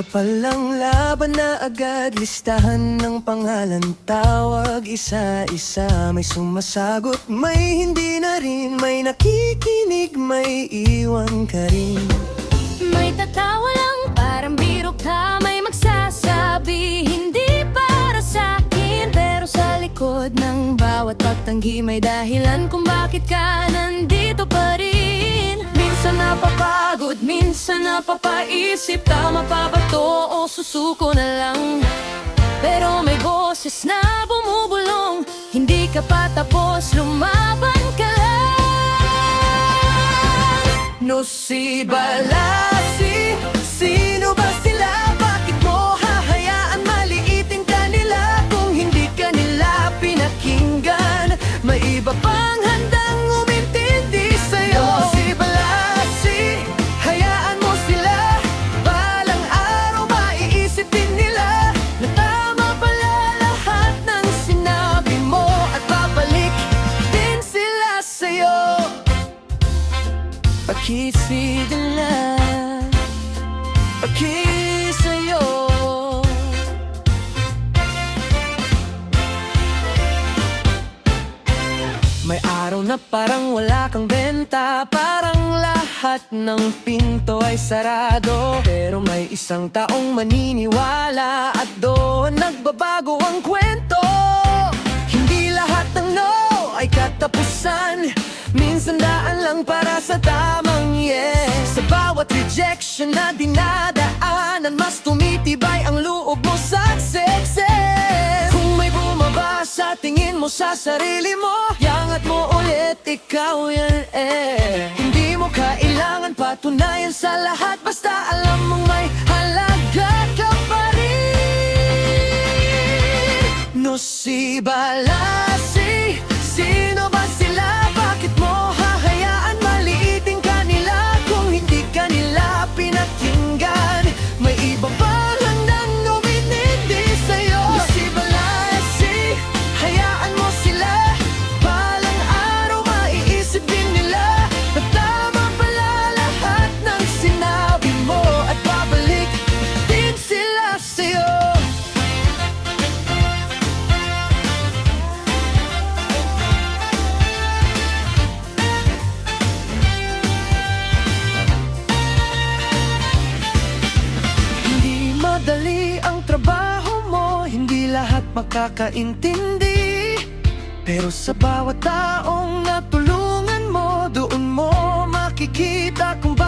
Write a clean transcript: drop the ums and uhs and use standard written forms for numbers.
palang laban na agad, listahan ng pangalan, tawag isa-isa. May sumasagot, may hindi na rin, may nakikinig, may iwan ka rin. May tatawa lang, parang biro ka, may magsasabi hindi para sa'kin. Pero sa likod ng bawat pagtanggi may dahilan kung bakit ka nandito pa rin. Minsan napapagod, minsan napapaisip, tama pa ba to o susuko na lang? Pero may boses na bumubulong, hindi ka pa tapos, lumaban ka lang. No si Balasi, sino ba sila? Bakit mo hahayaan maliitin ka nila? Kung hindi ka nila pinakinggan, may iba pang handang umintindi sa'yo. No si Balasi, hayaan mo sila, balang araw maiisip din nila na tama pala lahat ng sinabi mo, at babalik din sila sa'yo. Pakisi nila, pakisi sa'yo. May araw na parang wala kang benta, parang lahat ng pinto ay sarado. Pero may isang taong maniniwala at doon nagbabago ang kwento. Hindi lahat ng no ay katapusan, minsan daan lang para sa tamang yes. Sa bawat rejection na dinadaanan, mas tumitibay ang loob mo sa success. Kung may bumaba sa tingin mo sa sarili mo, iangat mo ulit, ikaw yan eh. Hindi mo kailangan patunayan sa lahat, basta alam mong may halaga ka pa rin. No si Balasi, sino ba sila? Bakit mo hahayaan maliitin ka nila? Kung hindi ka nila pinakinggan, may iba pa handang umintindi sa'yo. No si Balasi, hayaan mo sila, balang araw maiisip din nila na tama pala lahat ng sinabi mo, at babalik din sila sa'yo. Madali ang trabaho mo, hindi lahat makakaintindi. Pero sa bawat taong natulungan mo, doon mo makikita kung